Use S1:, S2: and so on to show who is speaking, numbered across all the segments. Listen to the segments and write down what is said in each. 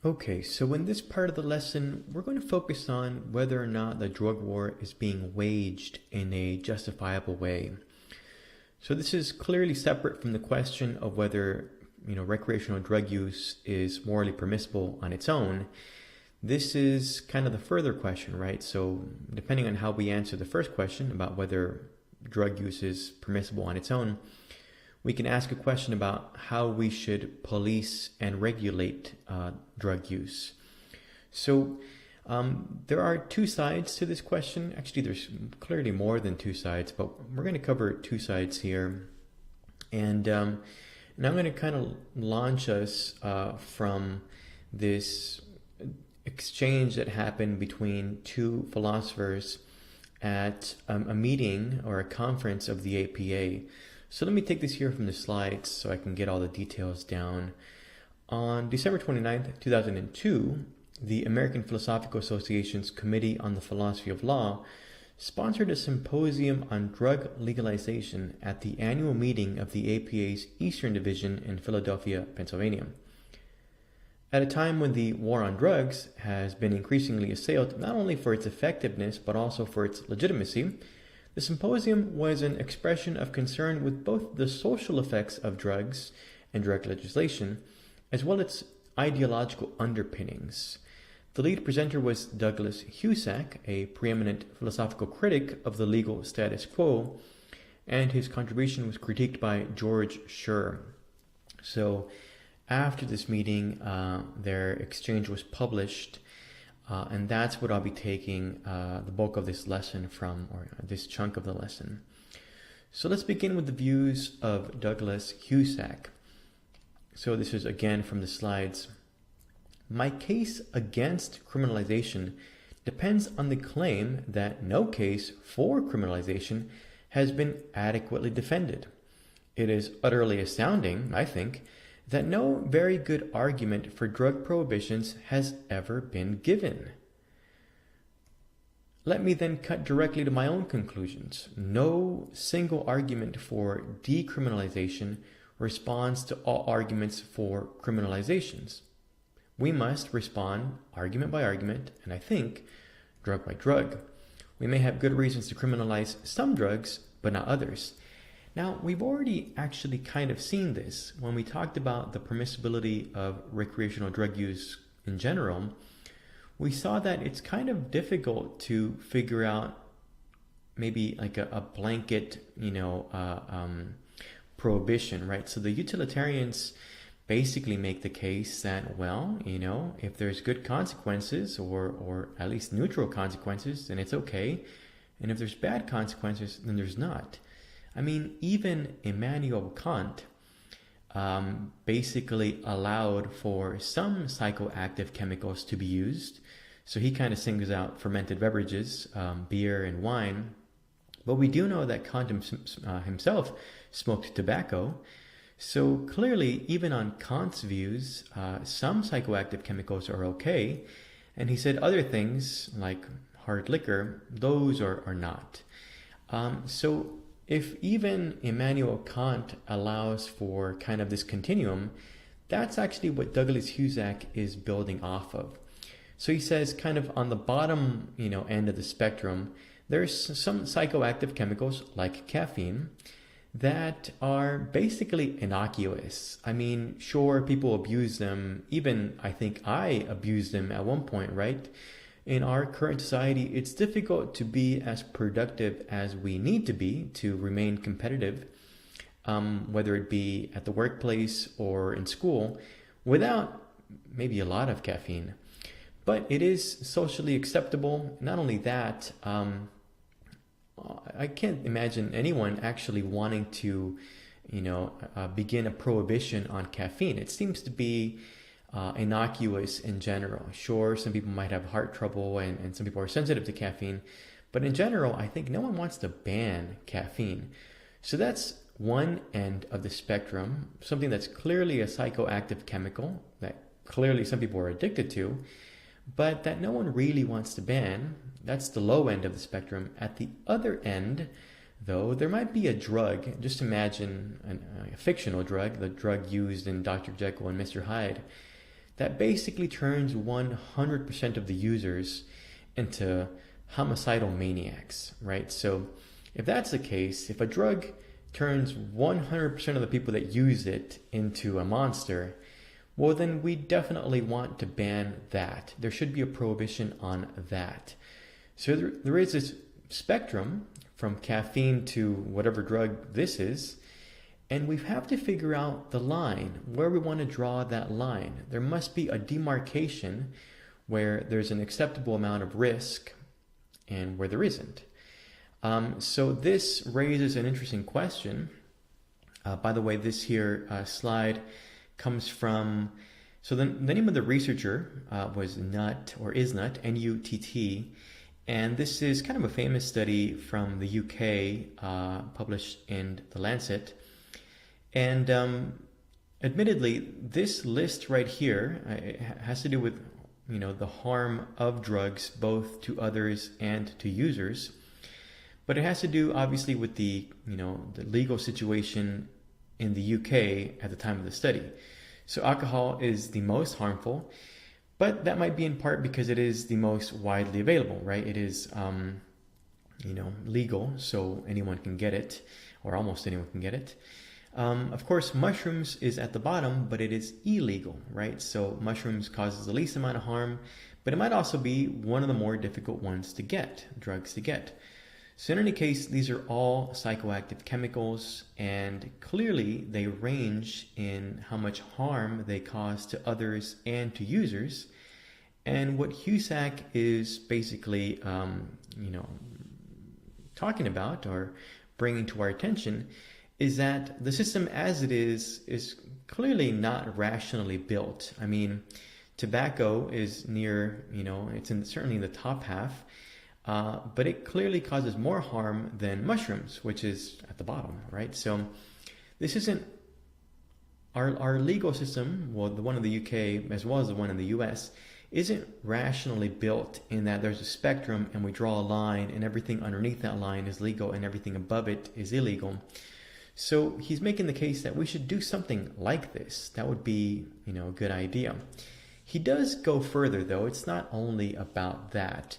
S1: Okay, so in this part of the lesson, we're going to focus on whether or not the drug war is being waged in a justifiable way. So this is clearly separate from the question of whether, recreational drug use is morally permissible on its own. This is kind of the further question, right? So depending on how we answer the first question about whether drug use is permissible on its own, we can ask a question about how we should police and regulate drug use. So there are two sides to this question. Actually, there's clearly more than two sides, but we're going to cover two sides here. And I'm going to kind of launch us from this exchange that happened between two philosophers at a meeting or a conference of the APA. So let me take this here from the slides so I can get all the details down. On December 29th, 2002, the American Philosophical Association's Committee on the Philosophy of Law sponsored a symposium on drug legalization at the annual meeting of the APA's Eastern Division in Philadelphia, Pennsylvania. At a time when the war on drugs has been increasingly assailed not only for its effectiveness but also for its legitimacy, the symposium was an expression of concern with both the social effects of drugs and drug legislation, as well as its ideological underpinnings. The lead presenter was Douglas Husak, a preeminent philosophical critic of the legal status quo, and his contribution was critiqued by George Sher. So after this meeting, their exchange was published, and that's what I'll be taking the bulk of this lesson from, or this chunk of the lesson. So let's begin with the views of Douglas Husak. So this is again from the slides. My case against criminalization depends on the claim that no case for criminalization has been adequately defended. It is utterly astounding, I think, that no very good argument for drug prohibitions has ever been given. Let me then cut directly to my own conclusions. No single argument for decriminalization responds to all arguments for criminalizations. We must respond argument by argument, and I think drug by drug. We may have good reasons to criminalize some drugs, but not others. Now, we've already actually kind of seen this when we talked about the permissibility of recreational drug use in general. We saw that it's kind of difficult to figure out maybe like a blanket, prohibition, right? So the utilitarians basically make the case that, well, if there's good consequences or at least neutral consequences, then it's okay. And if there's bad consequences, then there's not. I mean, even Immanuel Kant basically allowed for some psychoactive chemicals to be used. So he kind of singles out fermented beverages, beer and wine. But we do know that Kant himself smoked tobacco. So clearly, even on Kant's views, some psychoactive chemicals are okay. And he said other things, like hard liquor, those are not. So if even Immanuel Kant allows for kind of this continuum, that's actually what Douglas Husak is building off of. So he says kind of on the bottom, end of the spectrum, there's some psychoactive chemicals like caffeine that are basically innocuous. I mean, sure, people abuse them. Even I think I abused them at one point, right? In our current society, it's difficult to be as productive as we need to be to remain competitive, whether it be at the workplace or in school, without maybe a lot of caffeine. But it is socially acceptable. Not only that, I can't imagine anyone actually wanting to, begin a prohibition on caffeine. It seems to be innocuous in general. Sure, some people might have heart trouble and some people are sensitive to caffeine, but in general, I think no one wants to ban caffeine. So that's one end of the spectrum, something that's clearly a psychoactive chemical that clearly some people are addicted to, but that no one really wants to ban. That's the low end of the spectrum. At the other end, though, there might be a drug. Just imagine a fictional drug, the drug used in Dr. Jekyll and Mr. Hyde. that basically turns 100% of the users into homicidal maniacs, right? So if that's the case, if a drug turns 100% of the people that use it into a monster, well, then we definitely want to ban that. There should be a prohibition on that. So there is this spectrum from caffeine to whatever drug this is, and we have to figure out the line, where we want to draw that line. There must be a demarcation where there's an acceptable amount of risk and where there isn't. So this raises an interesting question. By the way, this here slide comes from, so the name of the researcher was Nutt, or is Nutt, N-U-T-T, and this is kind of a famous study from the UK, published in The Lancet. And admittedly, this list right here has to do with, the harm of drugs both to others and to users. But it has to do obviously with the legal situation in the UK at the time of the study. So alcohol is the most harmful, but that might be in part because it is the most widely available, right? It is, legal, so anyone can get it, or almost anyone can get it. Of course, mushrooms is at the bottom, but it is illegal, right? So mushrooms causes the least amount of harm, but it might also be one of the more difficult ones to get, drugs to get. So in any case, these are all psychoactive chemicals, and clearly they range in how much harm they cause to others and to users. And what Husak is basically, talking about or bringing to our attention is that the system as it is clearly not rationally built. I mean, tobacco is near, it's certainly in the top half, but it clearly causes more harm than mushrooms, which is at the bottom, right? So this isn't, our legal system, well, the one in the UK as well as the one in the US, isn't rationally built in that there's a spectrum and we draw a line and everything underneath that line is legal and everything above it is illegal. So he's making the case that we should do something like this. That would be, a good idea. He does go further, though. It's not only about that.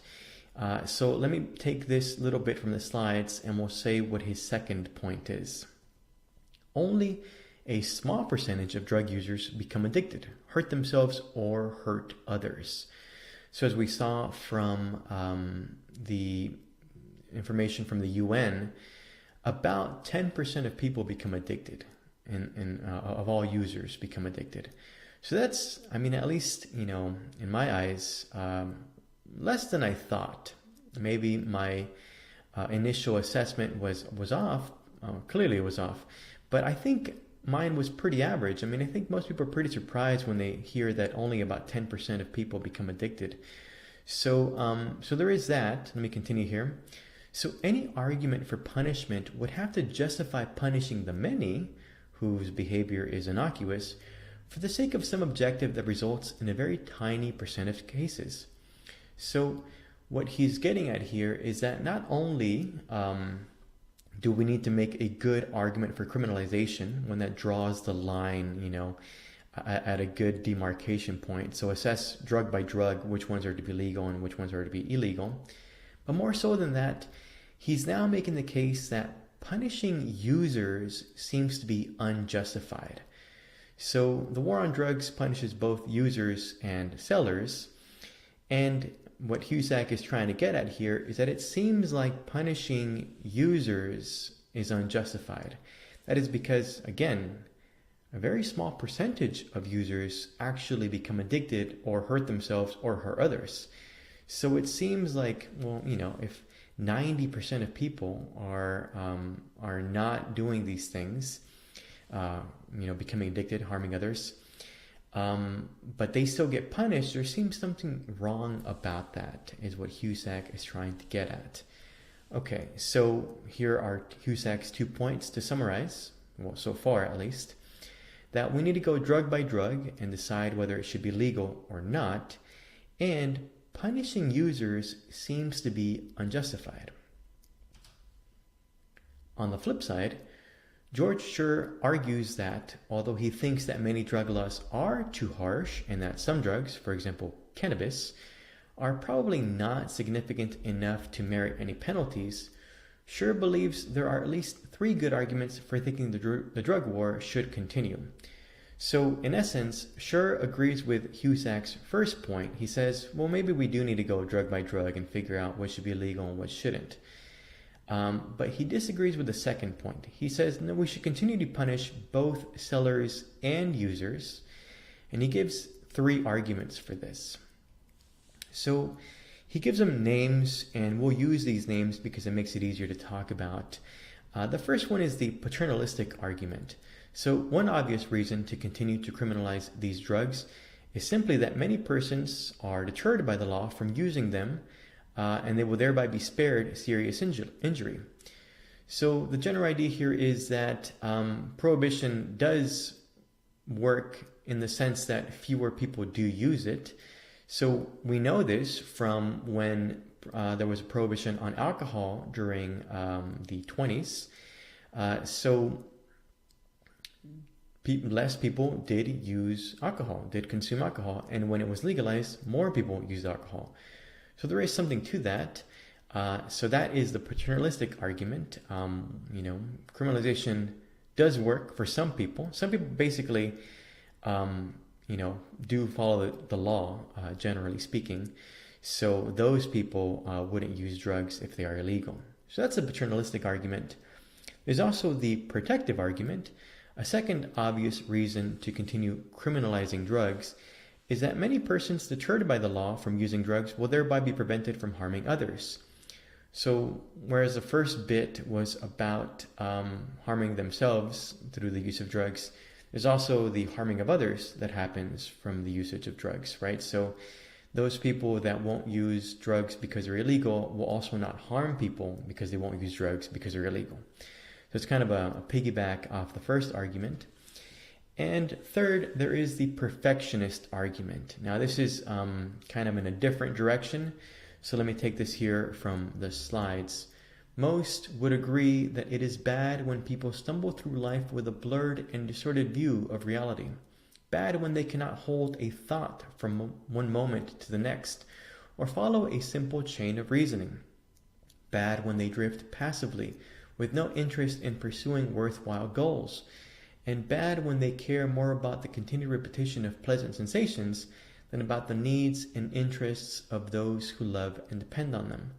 S1: So let me take this little bit from the slides and we'll say what his second point is. Only a small percentage of drug users become addicted, hurt themselves, or hurt others. So as we saw from the information from the UN, about 10% of people become addicted, and of all users become addicted. So that's, at least, in my eyes, less than I thought. Maybe my initial assessment was off. Clearly it was off. But I think mine was pretty average. I think most people are pretty surprised when they hear that only about 10% of people become addicted. So there is that. Let me continue here. So any argument for punishment would have to justify punishing the many, whose behavior is innocuous, for the sake of some objective that results in a very tiny percent of cases. So what he's getting at here is that not only do we need to make a good argument for criminalization, when that draws the line, at a good demarcation point. So assess drug by drug which ones are to be legal and which ones are to be illegal. But more so than that, he's now making the case that punishing users seems to be unjustified. So the war on drugs punishes both users and sellers. And what Husak is trying to get at here is that it seems like punishing users is unjustified. That is because, again, a very small percentage of users actually become addicted or hurt themselves or hurt others. So it seems like, if 90% of people are not doing these things, becoming addicted, harming others, but they still get punished, there seems something wrong about that, is what Husak is trying to get at. Okay, so here are Husak's 2 points to summarize, well, so far at least, that we need to go drug by drug and decide whether it should be legal or not, and punishing users seems to be unjustified. On the flip side, George Sher argues that although he thinks that many drug laws are too harsh and that some drugs, for example cannabis, are probably not significant enough to merit any penalties, Sher believes there are at least 3 good arguments for thinking the drug war should continue. So in essence, Sher agrees with Husak's first point. He says, well, maybe we do need to go drug by drug and figure out what should be legal and what shouldn't. But he disagrees with the second point. He says, no, we should continue to punish both sellers and users. And he gives 3 arguments for this. So he gives them names, and we'll use these names because it makes it easier to talk about. The first one is the paternalistic argument. So one obvious reason to continue to criminalize these drugs is simply that many persons are deterred by the law from using them, and they will thereby be spared serious injury. So the general idea here is that prohibition does work in the sense that fewer people do use it. So we know this from when there was a prohibition on alcohol during the 20s. Less people did use alcohol, did consume alcohol, and when it was legalized, more people used alcohol. So there is something to that. So that is the paternalistic argument. Criminalization does work for some people. Some people basically, do follow the law, generally speaking. So those people wouldn't use drugs if they are illegal. So that's a paternalistic argument. There's also the protective argument. A second obvious reason to continue criminalizing drugs is that many persons deterred by the law from using drugs will thereby be prevented from harming others. So whereas the first bit was about harming themselves through the use of drugs, there's also the harming of others that happens from the usage of drugs, right? So those people that won't use drugs because they're illegal will also not harm people because they won't use drugs because they're illegal. So it's kind of a piggyback off the first argument. And third, there is the perfectionist argument. Now this is kind of in a different direction. So let me take this here from the slides. Most would agree that it is bad when people stumble through life with a blurred and distorted view of reality. Bad when they cannot hold a thought from one moment to the next or follow a simple chain of reasoning. Bad when they drift passively with no interest in pursuing worthwhile goals. And bad when they care more about the continued repetition of pleasant sensations than about the needs and interests of those who love and depend on them.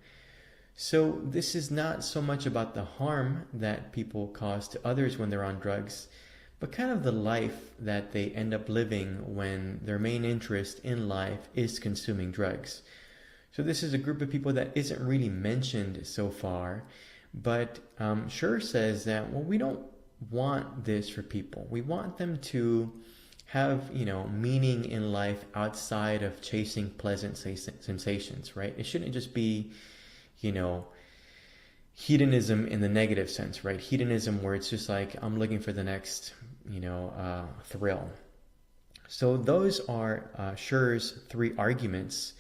S1: So this is not so much about the harm that people cause to others when they're on drugs, but kind of the life that they end up living when their main interest in life is consuming drugs. So this is a group of people that isn't really mentioned so far, but Sher says that, well, we don't want this for people. We want them to have, meaning in life outside of chasing pleasant sensations, right? It shouldn't just be, hedonism in the negative sense, right? Hedonism where it's just like, I'm looking for the next, thrill. So those are Sher's 3 arguments.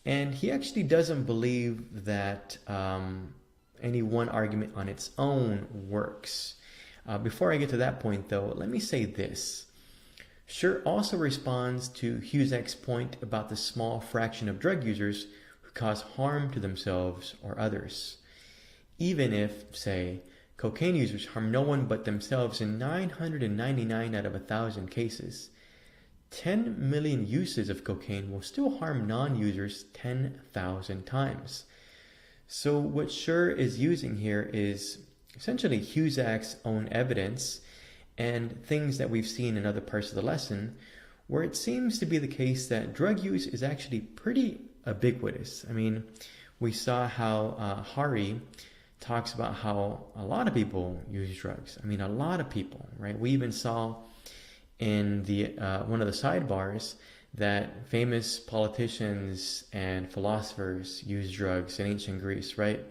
S1: And he actually doesn't believe that any one argument on its own works. Before I get to that point, though, let me say this. Sher also responds to Husak's point about the small fraction of drug users who cause harm to themselves or others. Even if, say, cocaine users harm no one but themselves in 999 out of 1,000 cases, 10 million uses of cocaine will still harm non-users 10,000 times. So what Sher is using here is essentially Husak's own evidence and things that we've seen in other parts of the lesson, where it seems to be the case that drug use is actually pretty ubiquitous. I mean, we saw how Hari talks about how a lot of people use drugs. I mean, a lot of people, right? We even saw in the one of the sidebars that famous politicians and philosophers use drugs in ancient Greece, right?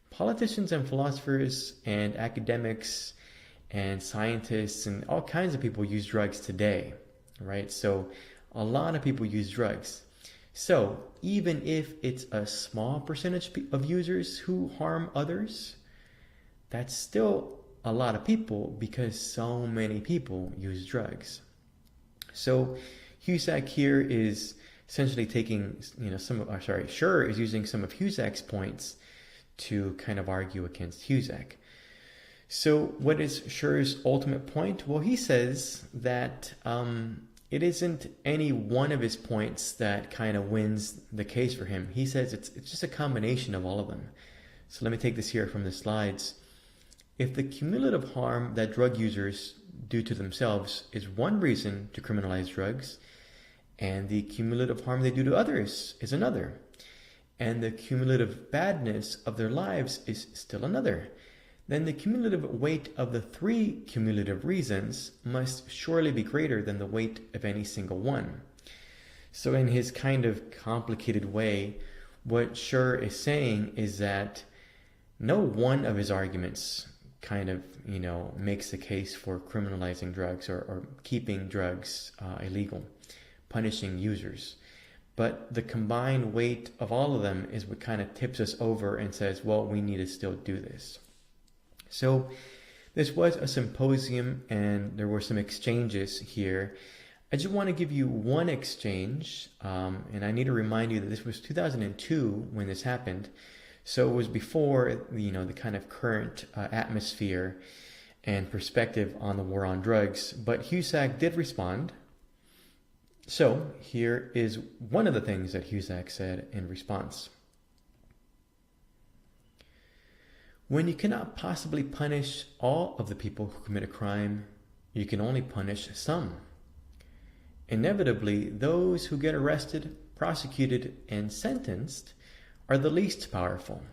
S1: Politicians and philosophers and academics and scientists and all kinds of people use drugs today, right? So a lot of people use drugs. So even if it's a small percentage of users who harm others, that's still a lot of people because so many people use drugs. So Husak here is essentially taking, Sher is using some of Husak's points to kind of argue against Husak. So what is Sher's ultimate point? Well, he says that it isn't any one of his points that kind of wins the case for him. He says it's just a combination of all of them. So let me take this here from the slides. If the cumulative harm that drug users do to themselves is one reason to criminalize drugs, and the cumulative harm they do to others is another, and the cumulative badness of their lives is still another, then the cumulative weight of the three cumulative reasons must surely be greater than the weight of any single one. So in his kind of complicated way, what Sher is saying is that no one of his arguments kind of, makes the case for criminalizing drugs or keeping drugs illegal, punishing users. But the combined weight of all of them is what kind of tips us over and says, well, we need to still do this. So this was a symposium and there were some exchanges here. I just want to give you one exchange, and I need to remind you that this was 2002 when this happened. So it was before, the kind of current atmosphere and perspective on the war on drugs. But Husak did respond. So here is one of the things that Husak said in response. When you cannot possibly punish all of the people who commit a crime, you can only punish some. Inevitably, those who get arrested, prosecuted, and sentenced are the least powerful.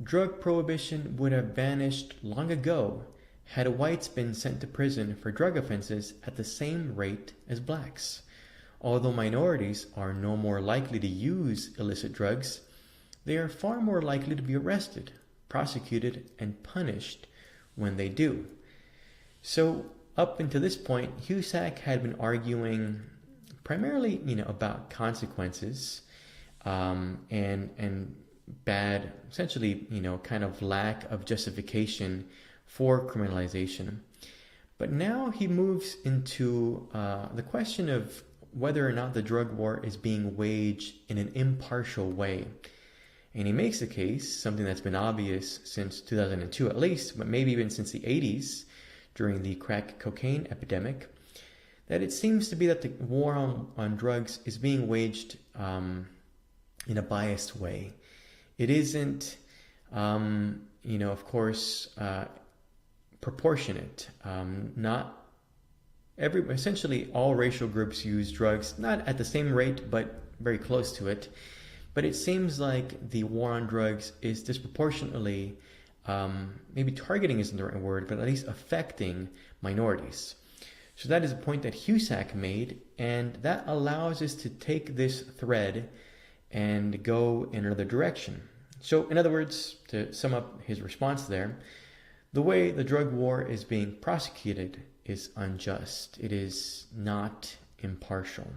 S1: Drug prohibition would have vanished long ago had whites been sent to prison for drug offenses at the same rate as blacks. Although minorities are no more likely to use illicit drugs, they are far more likely to be arrested, prosecuted, and punished when they do. So up until this point, Husak had been arguing primarily, about consequences and bad, essentially, kind of lack of justification for criminalization. But now he moves into the question of whether or not the drug war is being waged in an impartial way. And he makes the case, something that's been obvious since 2002 at least, but maybe even since the 80s, during the crack cocaine epidemic, that it seems to be that the war on drugs is being waged in a biased way. It isn't, of course, proportionate. Essentially all racial groups use drugs, not at the same rate, but very close to it. But it seems like the war on drugs is disproportionately, maybe targeting isn't the right word, but at least affecting minorities. So that is a point that Husak made, and that allows us to take this thread and go in another direction. So in other words, to sum up his response there, the way the drug war is being prosecuted is unjust. It is not impartial.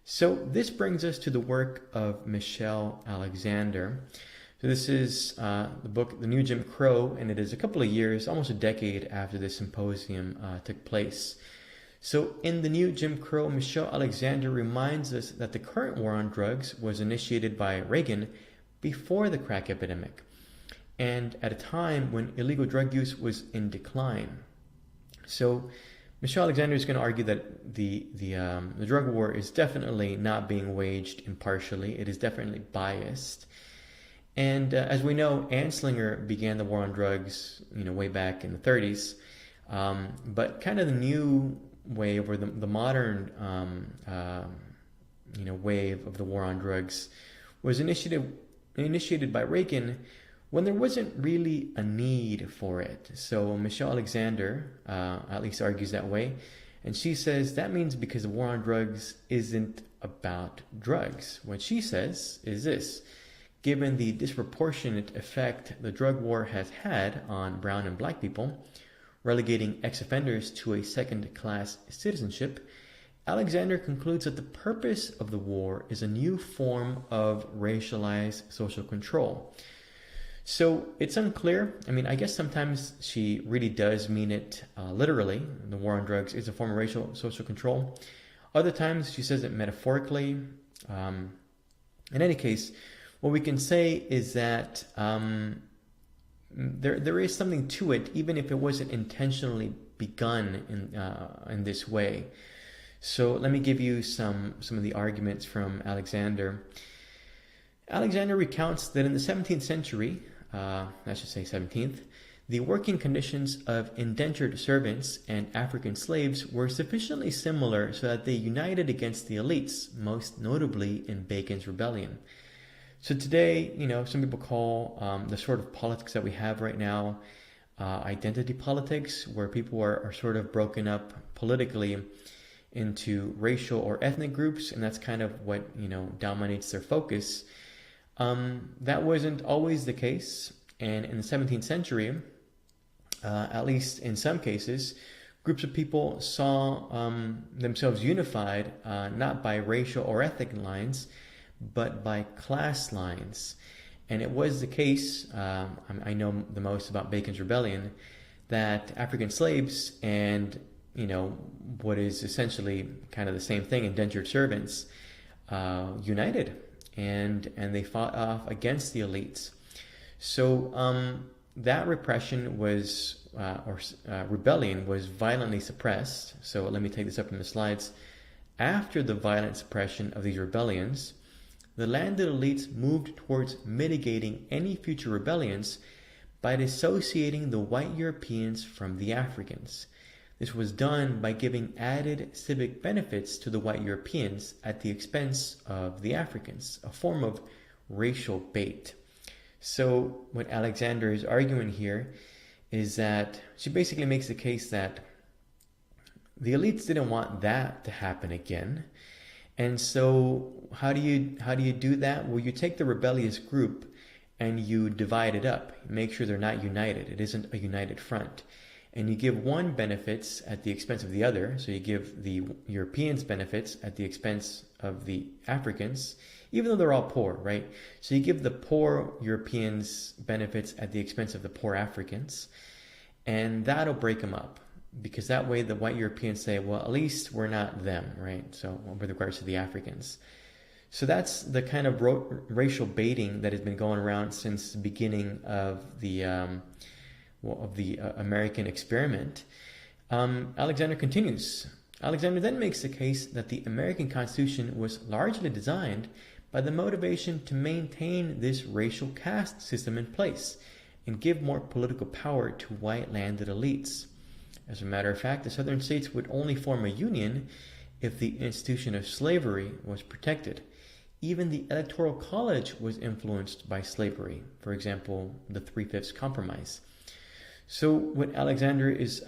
S1: So this brings us to the work of Michelle Alexander. So this is the book, The New Jim Crow, and it is a couple of years, almost a decade after this symposium took place. So in The New Jim Crow, Michelle Alexander reminds us that the current war on drugs was initiated by Reagan before the crack epidemic, and at a time when illegal drug use was in decline. So Michelle Alexander is going to argue that the drug war is definitely not being waged impartially. It is definitely biased. And as we know, Anslinger began the war on drugs, way back in the 30s. But kind of the new wave, or the modern, wave of the war on drugs, was initiated by Reagan when there wasn't really a need for it. So Michelle Alexander at least argues that way. And she says that means because the war on drugs isn't about drugs. What she says is this: given the disproportionate effect the drug war has had on brown and black people, relegating ex-offenders to a second-class citizenship, Alexander concludes that the purpose of the war is a new form of racialized social control. So it's unclear. I mean, I guess sometimes she really does mean it literally. The war on drugs is a form of racial social control. Other times she says it metaphorically. In any case, what we can say is that there is something to it, even if it wasn't intentionally begun in this way. So let me give you some of the arguments from Alexander. Alexander recounts that in the 17th century, I should say 17th, the working conditions of indentured servants and African slaves were sufficiently similar so that they united against the elites, most notably in Bacon's rebellion. So today, some people call the sort of politics that we have right now identity politics, where people are sort of broken up politically into racial or ethnic groups, and that's kind of what dominates their focus. That wasn't always the case, and in the 17th century, at least in some cases, groups of people saw themselves unified not by racial or ethnic lines, but by class lines. And it was the case, I know the most about Bacon's Rebellion, that African slaves and what is essentially kind of the same thing, indentured servants, united, and they fought off against the elites. So that repression was, rebellion was violently suppressed. So let me take this up from the slides. After the violent suppression of these rebellions, the landed elites moved towards mitigating any future rebellions by dissociating the white Europeans from the Africans. This was done by giving added civic benefits to the white Europeans at the expense of the Africans, a form of racial bait. So what Alexander is arguing here is that she basically makes the case that the elites didn't want that to happen again. And so how do you do that? Well, you take the rebellious group and you divide it up. Make sure they're not united. It isn't a united front. And you give one benefits at the expense of the other. So you give the Europeans benefits at the expense of the Africans, even though they're all poor, right? So you give the poor Europeans benefits at the expense of the poor Africans, and that'll break them up. Because that way the white Europeans say, well, at least we're not them, right? So with regards to the Africans. So that's the kind of racial baiting that has been going around since the beginning of the American experiment. Alexander continues. Alexander then makes the case that the American Constitution was largely designed by the motivation to maintain this racial caste system in place and give more political power to white landed elites. As a matter of fact, the southern states would only form a union if the institution of slavery was protected. Even the Electoral College was influenced by slavery, for example, the Three-Fifths Compromise. So what Alexander is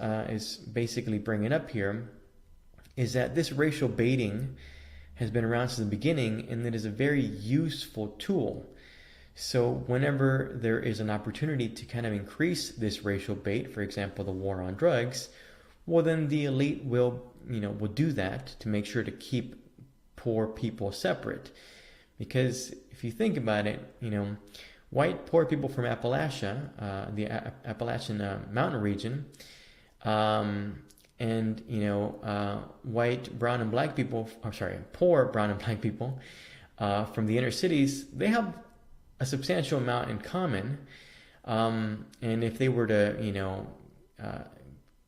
S1: basically bringing up here is that this racial baiting has been around since the beginning, and it is a very useful tool. So whenever there is an opportunity to kind of increase this racial bait, for example, the war on drugs, well, then the elite will do that to make sure to keep poor people separate. Because if you think about it, white poor people from Appalachia, the Appalachian mountain region, and white, brown, and black people, poor brown and black people from the inner cities, they have a substantial amount in common, and if they were to,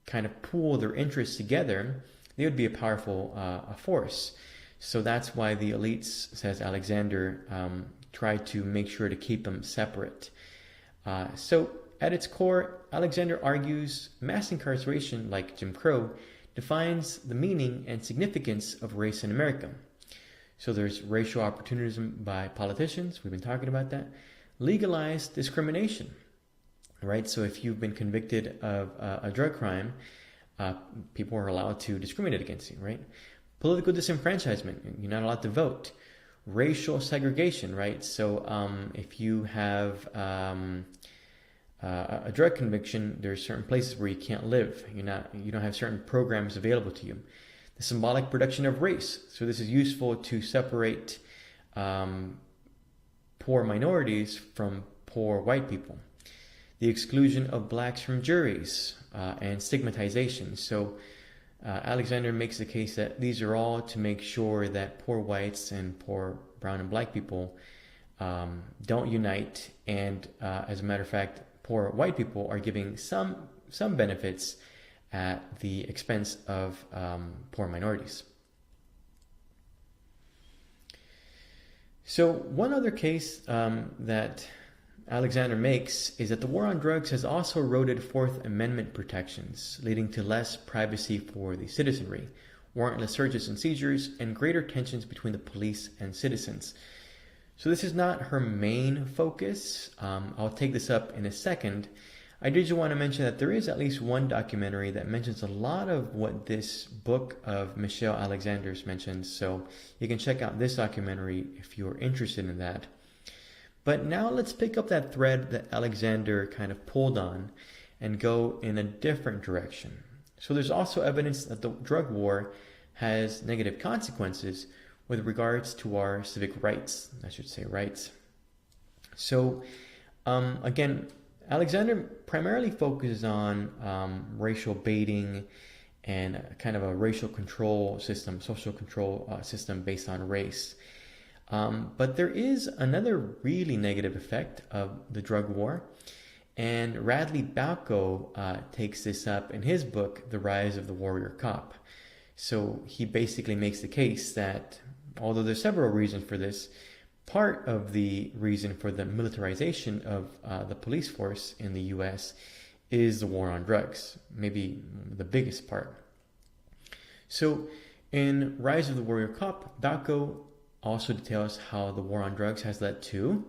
S1: kind of pool their interests together, they would be a powerful force. So that's why the elites, says Alexander, try to make sure to keep them separate. So at its core, Alexander argues mass incarceration, like Jim Crow, defines the meaning and significance of race in America. So there's racial opportunism by politicians. We've been talking about that. Legalized discrimination, right? So if you've been convicted of a drug crime, people are allowed to discriminate against you, right? Political disenfranchisement. You're not allowed to vote. Racial segregation, right? So if you have a drug conviction, there's certain places where you can't live. You don't have certain programs available to you. The symbolic production of race. So this is useful to separate poor minorities from poor white people, the exclusion of blacks from juries, and stigmatization. So Alexander makes the case that these are all to make sure that poor whites and poor brown and black people don't unite, and as a matter of fact, poor white people are giving some benefits at the expense of poor minorities. So one other case that Alexander makes is that the war on drugs has also eroded Fourth Amendment protections, leading to less privacy for the citizenry, warrantless searches and seizures, and greater tensions between the police and citizens. So this is not her main focus. I'll take this up in a second. I did just want to mention that there is at least one documentary that mentions a lot of what this book of Michelle Alexander's mentions, so you can check out this documentary if you're interested in that. But now let's pick up that thread that Alexander kind of pulled on and go in a different direction. So there's also evidence that the drug war has negative consequences with regards to our civic rights, rights. So again, Alexander primarily focuses on racial baiting and kind of a racial control system, social control system based on race. But there is another really negative effect of the drug war, and Radley Balko takes this up in his book, The Rise of the Warrior Cop. So he basically makes the case that, although there's several reasons for this, part of the reason for the militarization of the police force in the U.S. is the war on drugs, maybe the biggest part. So in Rise of the Warrior Cop, Balko also details how the war on drugs has led to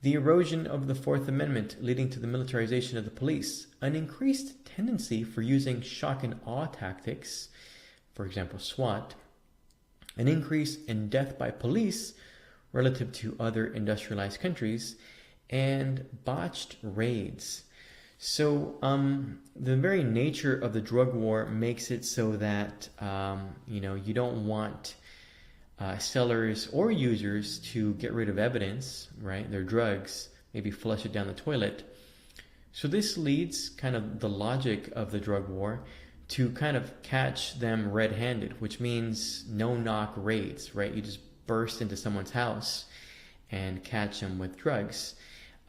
S1: the erosion of the Fourth Amendment, leading to the militarization of the police, an increased tendency for using shock and awe tactics, for example SWAT, an increase in death by police relative to other industrialized countries, and botched raids. So the very nature of the drug war makes it so that you don't want sellers or users to get rid of evidence, right? Their drugs, maybe flush it down the toilet. So this leads, kind of the logic of the drug war, to kind of catch them red-handed, which means no-knock raids, right? You just burst into someone's house and catch them with drugs.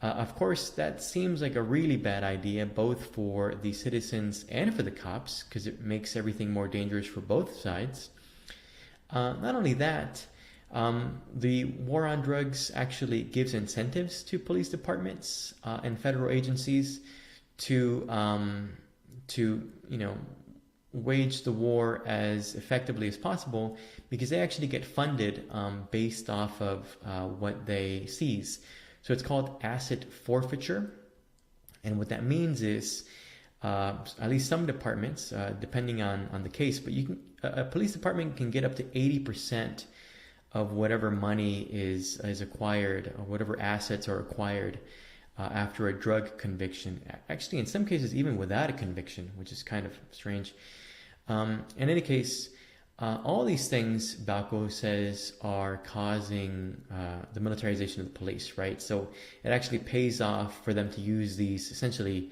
S1: Of course, that seems like a really bad idea, both for the citizens and for the cops, because it makes everything more dangerous for both sides. Not only that, the war on drugs actually gives incentives to police departments and federal agencies to wage the war as effectively as possible, because they actually get funded based off of what they seize. So it's called asset forfeiture, and what that means is at least some departments, depending on the case, but a police department can get up to 80% of whatever money is acquired, or whatever assets are acquired after a drug conviction. Actually, in some cases, even without a conviction, which is kind of strange. In any case, all these things, Balko says, are causing the militarization of the police, right? So it actually pays off for them to use these essentially,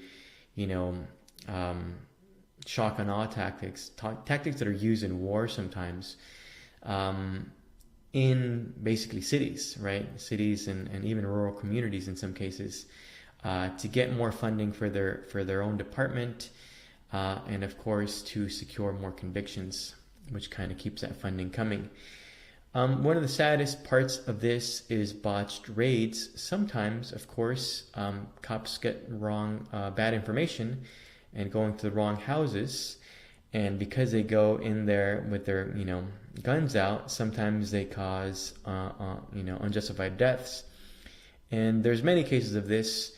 S1: shock and awe tactics that are used in war sometimes, in basically cities, right? Cities and even rural communities in some cases, to get more funding for their own department, and of course to secure more convictions, which kind of keeps that funding coming. One of the saddest parts of this is botched raids. Sometimes, of course, cops get bad information and go into the wrong houses, and because they go in there with their guns out, sometimes they cause unjustified deaths. And there's many cases of this.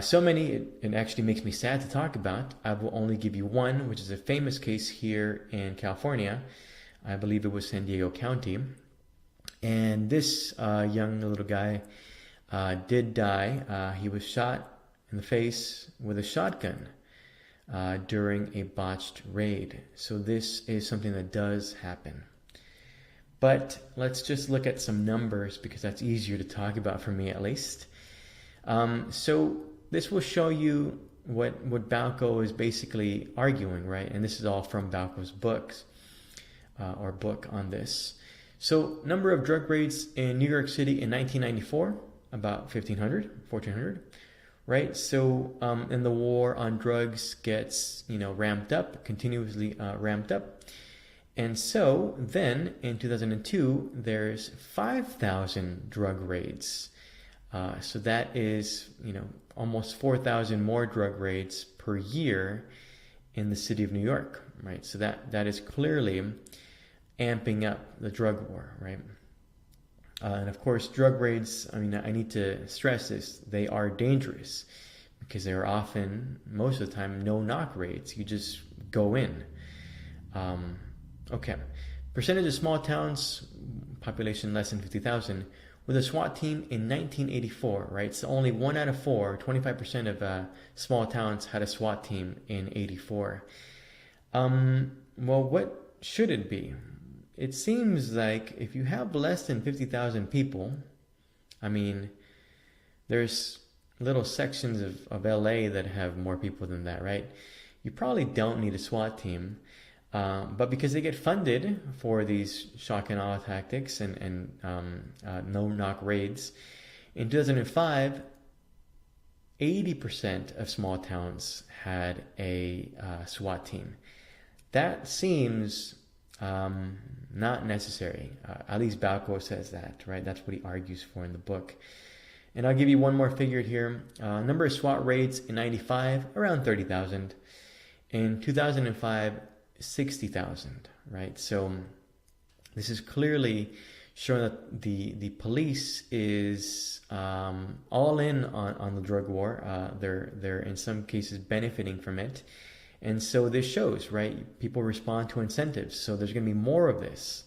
S1: So many, it actually makes me sad to talk about. I will only give you one, which is a famous case here in California. I believe it was San Diego County. And this young little guy did die. He was shot in the face with a shotgun during a botched raid. So this is something that does happen. But let's just look at some numbers, because that's easier to talk about for me at least. So this will show you what Balco is basically arguing, right? And this is all from Balco's books book on this. So number of drug raids in New York City in 1994, about 1,400, right? So and the war on drugs gets ramped up, continuously ramped up. And so then in 2002, there's 5,000 drug raids. So that is, almost 4,000 more drug raids per year in the city of New York, right? So that is clearly amping up the drug war, right? And of course, drug raids, I need to stress this, they are dangerous because they are often, most of the time, no-knock raids. You just go in. Okay. Percentage of small towns, population less than 50,000, with a SWAT team in 1984, right? So only 1 out of 4, 25% of small towns had a SWAT team in 84. Well, what should it be? It seems like if you have less than 50,000 people, there's little sections of LA that have more people than that, right? You probably don't need a SWAT team. But because they get funded for these shock and awe tactics and no-knock raids, in 2005, 80% of small towns had a SWAT team. That seems not necessary. At least Balco says that, right? That's what he argues for in the book. And I'll give you one more figure here. Number of SWAT raids in 95, around 30,000. In 2005, 60,000, right? So this is clearly showing that the police is all in on the drug war. They're in some cases benefiting from it. And so this shows, right? People respond to incentives. So there's going to be more of this.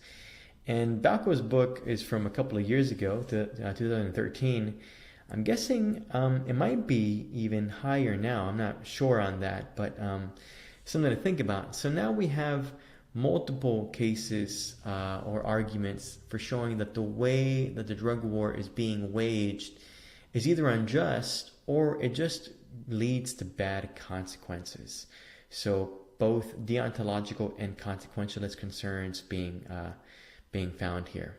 S1: And Balco's book is from a couple of years ago, 2013. I'm guessing it might be even higher now. I'm not sure on that, but something to think about. So now we have multiple cases or arguments for showing that the way that the drug war is being waged is either unjust or it just leads to bad consequences. So both deontological and consequentialist concerns being found here.